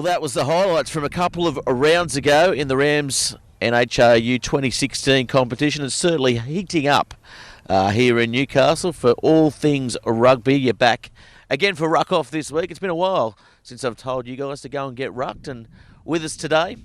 Well, that was the highlights from a couple of rounds ago in the Rams NHRU 2016 competition. It's certainly heating up here in Newcastle for all things rugby. You're back again for Ruck Off this week. It's been a while since I've told you guys to go and get rucked. And with us today,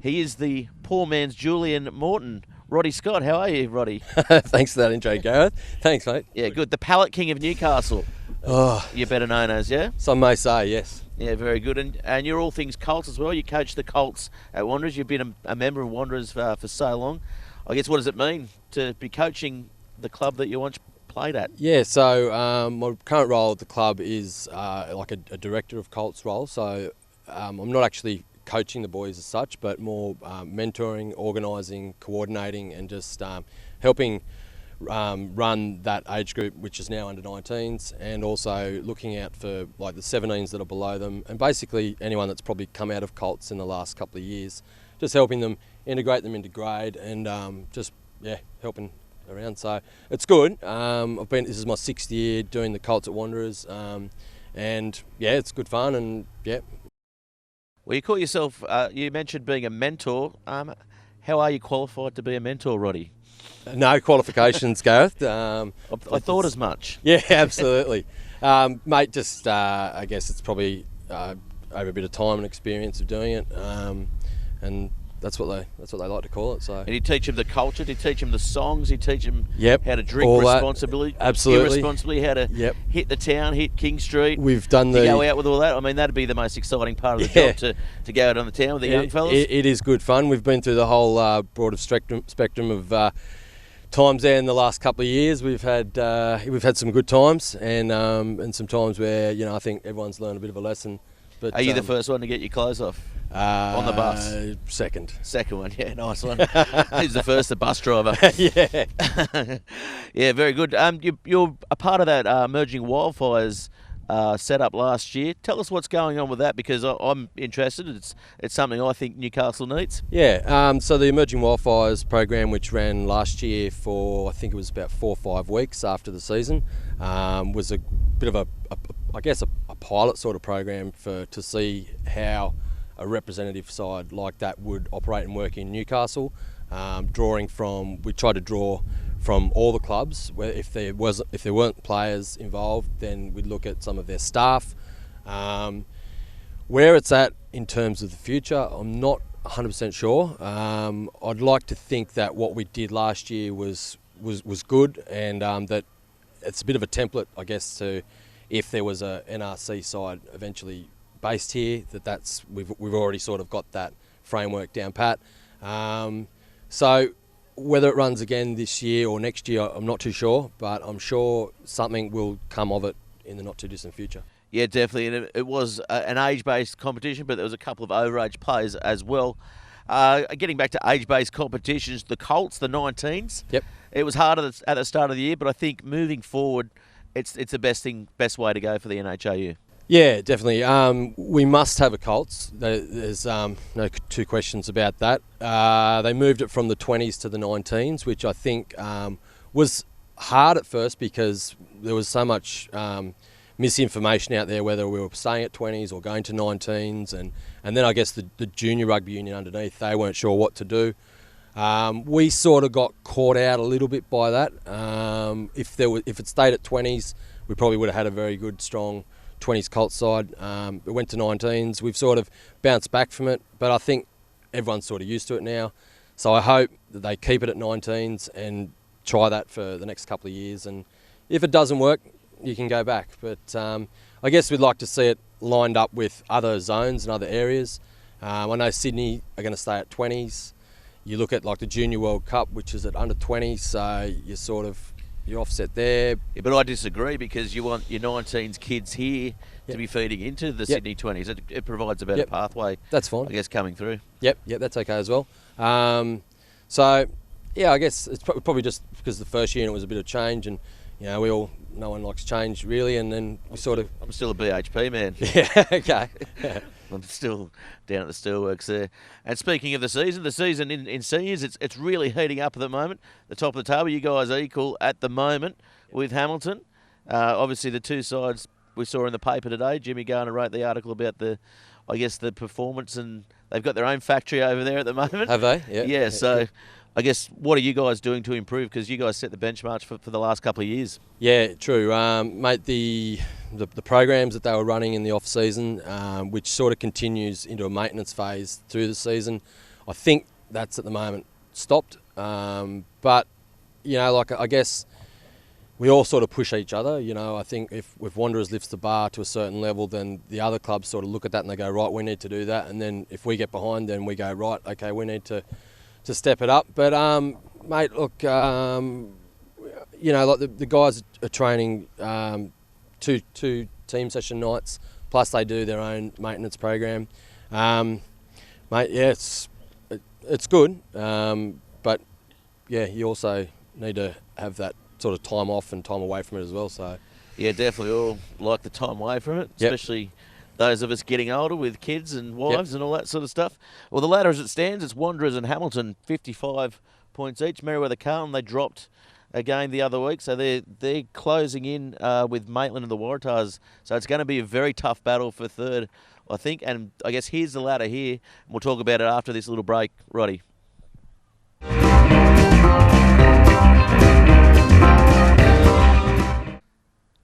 he is the poor man's Julian Morton. Roddy Scott, how are you, Roddy? Thanks for that intro, Gareth. Thanks, mate. Yeah, good. The Pallet King of Newcastle. Oh, You're better known as, yeah? some may say, yes. Yeah, very good. And you're all things Colts as well. You coach the Colts at Wanderers. You've been a member of Wanderers for so long. I guess, what does it mean to be coaching the club that you once played at? Yeah, so my current role at the club is like a director of Colts role. So I'm not actually coaching the boys as such, but more mentoring, organising, coordinating, and just helping run that age group, which is now under 19s, and also looking out for like the 17s that are below them, and basically anyone that's probably come out of Colts in the last couple of years, just helping them integrate them into grade and just helping around. So it's good. This is my 6th year doing the Colts at Wanderers, and yeah, it's good fun, and yeah. Well, you call yourself, you mentioned being a mentor. How are you qualified to be a mentor, Roddy? No qualifications, Gareth. I thought as much. Yeah, absolutely. Mate, just I guess it's probably over a bit of time and experience of doing it, and that's what they like to call it. So. And you teach them the culture, you teach them the songs, you teach them how to drink all responsibly, absolutely, irresponsibly, how to hit the town, hit King Street. We've done go out with all that. I mean, that'd be the most exciting part of the job, to go out on the town with the young fellas. It is good fun. We've been through the whole broader spectrum of times there in the last couple of years. We've had some good times and some times where I think everyone's learned a bit of a lesson. But are you the first one to get your clothes off on the bus? Second one, yeah, nice one. Who's the first? The bus driver. Yeah. Yeah, very good. You're a part of that Emerging Wildfires set up last year. Tell us what's going on with that, because I'm interested. It's something I think Newcastle needs. Yeah, so the Emerging Wildfires program, which ran last year for, I think it was about 4 or 5 weeks after the season, was a bit of a pilot sort of program to see how a representative side like that would operate and work in Newcastle. We tried to draw from all the clubs. Where if there weren't players involved, then we'd look at some of their staff. Where it's at in terms of the future, I'm not 100% sure. I'd like to think that what we did last year was good, and that it's a bit of a template, I guess, to if there was a NRC side eventually based here, we've already sort of got that framework down pat. So whether it runs again this year or next year, I'm not too sure, but I'm sure something will come of it in the not too distant future. Yeah, definitely, and it was an age-based competition, but there was a couple of overage players as well. Getting back to age-based competitions, the Colts, the 19s. Yep. It was hard at the start of the year, but I think moving forward, it's the best way to go for the NHRU. Yeah, definitely. We must have a Colts. There's no two questions about that. They moved it from the 20s to the 19s, which I think was hard at first because there was so much misinformation out there, whether we were staying at 20s or going to 19s. And then I guess the junior rugby union underneath, they weren't sure what to do. We sort of got caught out a little bit by that. If it stayed at 20s, we probably would have had a very good, strong 20s Colts side. It went to 19s. We've sort of bounced back from it, but I think everyone's sort of used to it now. So I hope that they keep it at 19s and try that for the next couple of years. And if it doesn't work, you can go back. But I guess we'd like to see it lined up with other zones and other areas. I know Sydney are going to stay at 20s. You look at like the Junior World Cup, which is at under 20s, so you're offset there. Yeah, but I disagree, because you want your 19s kids here to be feeding into the Sydney 20s. It provides a better pathway. That's fine. I guess, coming through. Yep, that's okay as well. So, yeah, I guess it's probably just because the first year it was a bit of change, and no one likes change really, and then we sort of... I'm still a BHP man. Yeah, okay. I'm still down at the steelworks there. And speaking of the season in seniors, it's really heating up at the moment. The top of the table, you guys are equal at the moment with Hamilton. Obviously, the two sides we saw in the paper today. Jimmy Garner wrote the article about the I guess, the performance, and they've got their own factory over there at the moment. Have they? Yeah. Yeah, so I guess what are you guys doing to improve? Because you guys set the benchmark for the last couple of years. Yeah, true. Mate, the programs that they were running in the off-season, which sort of continues into a maintenance phase through the season, I think that's at the moment stopped. But, I guess we all sort of push each other. I think if Wanderers lifts the bar to a certain level, then the other clubs sort of look at that and they go, right, we need to do that. And then if we get behind, then we go, right, okay, we need to step it up. But, mate, look, the guys are training two team session nights, plus they do their own maintenance program. Mate, yeah, it's good. But, yeah, you also need to have that sort of time off and time away from it as well. So yeah, definitely all like the time away from it, especially those of us getting older with kids and wives and all that sort of stuff. Well, the ladder as it stands, it's Wanderers and Hamilton, 55 points each. Merewether Carlton, they dropped a game the other week, so they're closing in with Maitland and the Waratahs. So it's going to be a very tough battle for third, I think. And I guess here's the ladder here, and we'll talk about it after this little break. Roddy.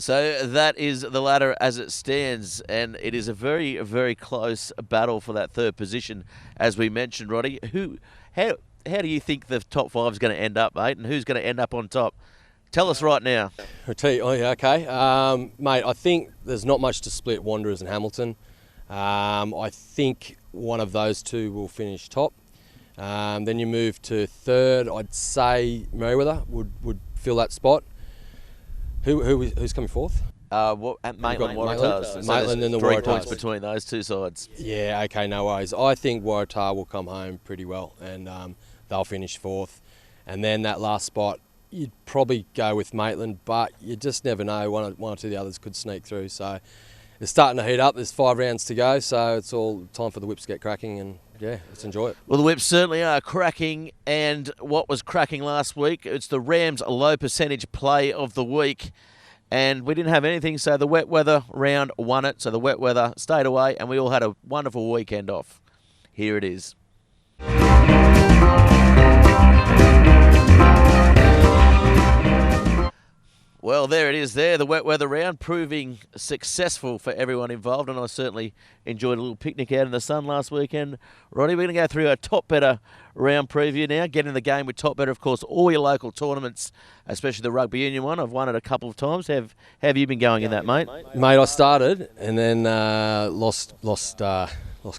So that is the ladder as it stands, and it is a very, very close battle for that third position, as we mentioned, Roddy. How do you think the top five is going to end up, mate, and who's going to end up on top? Tell us right now. I'll tell you, okay. Mate, I think there's not much to split Wanderers and Hamilton. I think one of those two will finish top. Then you move to third. I'd say Merewether would fill that spot. Who's coming fourth? Maitland Waratahs. Maitland and the Waratahs. 3 points between those two sides. Yeah, okay, no worries. I think Waratah will come home pretty well, and they'll finish fourth. And then that last spot, you'd probably go with Maitland, but you just never know. One or two of the others could sneak through. So it's starting to heat up. There's 5 rounds to go, so it's all time for the whips to get cracking, and yeah, let's enjoy it. Well, the whips certainly are cracking, and what was cracking last week, it's the Rams low percentage play of the week, and we didn't have anything, so the wet weather round won it, so the wet weather stayed away, and we all had a wonderful weekend off. Here it is. Well, there it is there, the wet weather round, proving successful for everyone involved, and I certainly enjoyed a little picnic out in the sun last weekend. Roddy, we're going to go through our Top Better round preview now, get in the game with Top Better, of course, all your local tournaments, especially the rugby union one. I've won it a couple of times. How have you been going in that, mate? Mate, I started and then lost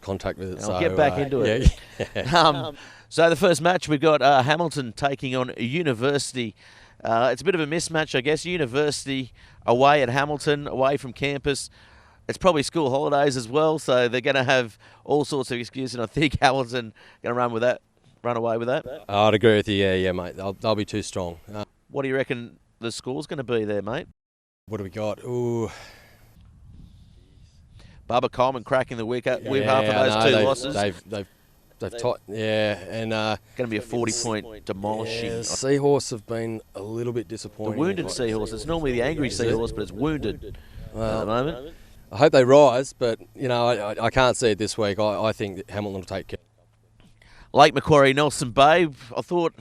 contact with it. I'll get back into it. Yeah. So the first match, we've got Hamilton taking on University. It's a bit of a mismatch, I guess. University away at Hamilton, away from campus. It's probably school holidays as well, so they're going to have all sorts of excuses, and I think Hamilton going to run away with that. I'd agree with you, yeah, mate. They'll be too strong. What do you reckon the score's going to be there, mate? What do we got? Ooh. Bubba Coleman cracking the whip half of those two losses. They've taught, and going to be a 40-point demolishing. Yeah, Seahorse have been a little bit disappointing. The wounded Seahorse. It's normally the angry Seahorse, but it's wounded at the moment. I hope they rise, but I can't see it this week. I think that Hamilton will take care. Lake Macquarie, Nelson Bay. I thought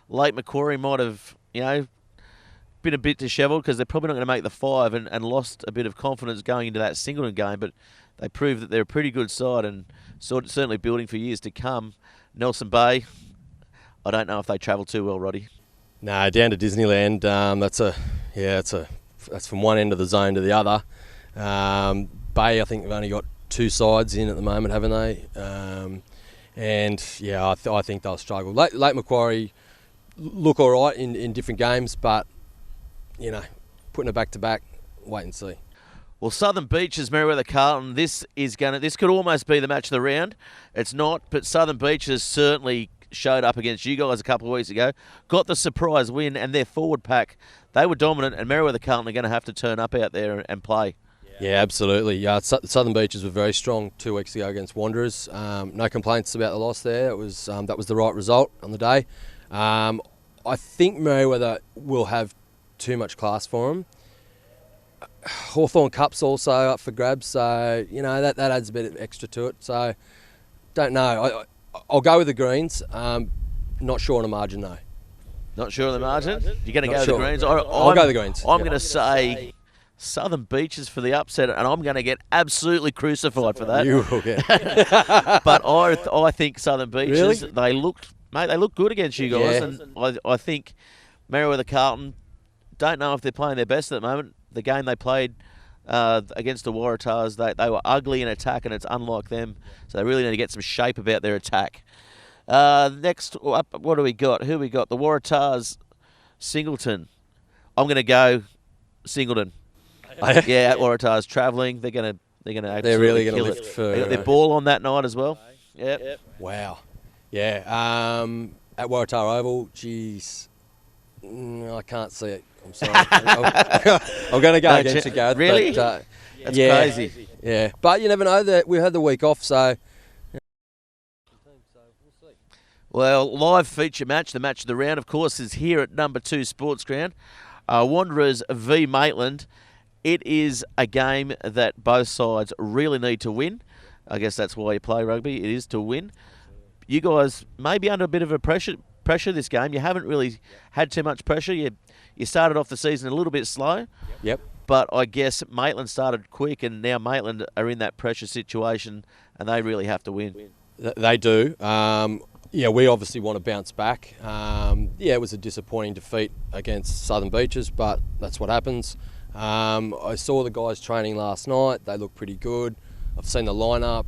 Lake Macquarie might have, been a bit dishevelled because they're probably not going to make the 5 and lost a bit of confidence going into that Singleton game, but they proved that they're a pretty good side and certainly building for years to come. Nelson Bay, I don't know if they travel too well, Roddy. No, down to Disneyland. That's from one end of the zone to the other. Bay, I think they've only got 2 sides in at the moment, haven't they? I think they'll struggle. Lake Macquarie look all right in different games, but putting it back to back, wait and see. Well, Southern Beaches, Merewether Carlton, this could almost be the match of the round. It's not, but Southern Beaches certainly showed up against you guys a couple of weeks ago, got the surprise win, and their forward pack, they were dominant, and Merewether Carlton are going to have to turn up out there and play. Yeah, absolutely. Yeah, Southern Beaches were very strong 2 weeks ago against Wanderers. No complaints about the loss there. It was that was the right result on the day. I think Merewether will have too much class for them. Hawthorn Cup's also up for grabs, so that adds a bit of extra to it. So don't know. I'll go with the Greens. Not sure on a margin though. Not sure on the margin? You're going to go with sure. the Greens? I'll go the Greens. I'm going to say Southern Beaches for the upset, and I'm going to get absolutely crucified for that. You will get. But I think Southern Beaches, Really? they look good against you guys, Yeah. and I think Merriweather Carlton don't know if they're playing their best at the moment. The game they played against the Waratahs, they were ugly in attack, and it's unlike them, so they really need to get some shape about their attack. Next up, what do we got? Who we got? The Waratahs, Singleton. I'm going to go Singleton. Yeah, at Waratahs travelling, they're going to They're really going to lift for. They got their ball on that night as well. Yep. Wow. Yeah. At Waratah Oval, geez, I can't see it. I'm sorry. I'm going to go against you, Gareth. Really? But, That's crazy. Yeah, but you never know. That we had the week off, so. Well, live feature match, the match of the round, of course, is here at number 2 Sports Ground. Wanderers v Maitland. It is a game that both sides really need to win. I guess that's why you play rugby. It is to win. You guys may be under a bit of a pressure this game. You haven't really had too much pressure. You started off the season a little bit slow. Yep. But I guess Maitland started quick, and now Maitland are in that pressure situation, and they really have to win. They do. We obviously want to bounce back. It was a disappointing defeat against Southern Beaches, but that's what happens. I saw the guys training last night. They look pretty good. I've seen the lineup.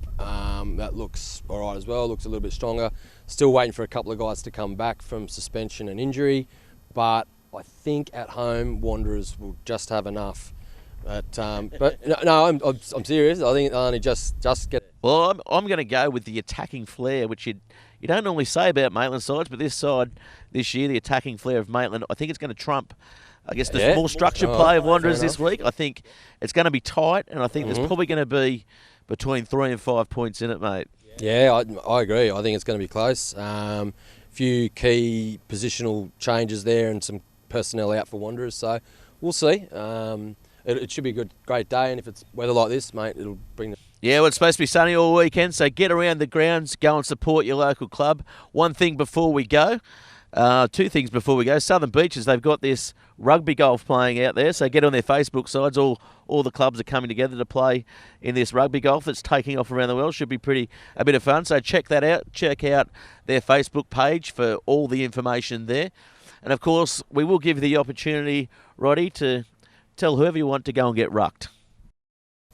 That looks all right as well. Looks a little bit stronger. Still waiting for a couple of guys to come back from suspension and injury, but I think at home Wanderers will just have enough. But no, I'm serious. I think they'll only just get. Well, I'm going to go with the attacking flair, which you don't normally say about Maitland sides, but this side this year, the attacking flair of Maitland, I think it's going to trump, I guess, the more structured play of Wanderers this week. I think it's going to be tight, and I think there's probably going to be between 3 and 5 points in it, mate. Yeah, I agree. I think it's going to be close. Few key positional changes there and some personnel out for Wanderers, so we'll see. It should be a great day, and if it's weather like this, mate, it'll bring the... Yeah, well, it's supposed to be sunny all weekend, so get around the grounds, go and support your local club. One thing before we go, 2 things before we go. Southern Beaches, they've got this rugby golf playing out there, so get on their Facebook sides. All the clubs are coming together to play in this rugby golf that's taking off around the world. Should be a bit of fun, so check that out. Check out their Facebook page for all the information there. And, of course, we will give you the opportunity, Roddy, to tell whoever you want to go and get rucked.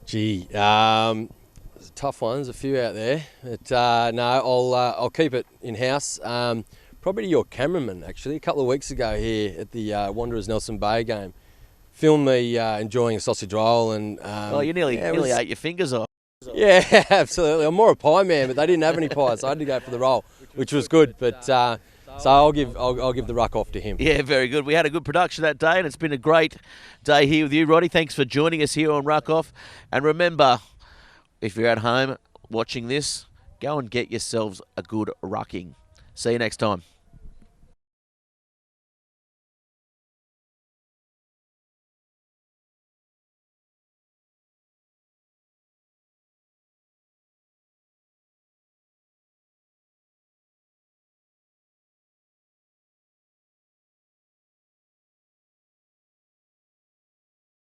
Gee, there's a tough one. There's a few out there. But no, I'll keep it in-house. Probably your cameraman, actually, a couple of weeks ago here at the Wanderers Nelson Bay game. Filmed me enjoying a sausage roll. And You nearly ate your fingers off. Yeah, absolutely. I'm more a pie man, but they didn't have any pie, so I had to go for the roll, which was good. But so I'll give the ruck off to him. Yeah, very good. We had a good production that day, and it's been a great day here with you, Roddy. Thanks for joining us here on Ruck Off. And remember, if you're at home watching this, go and get yourselves a good rucking. See you next time.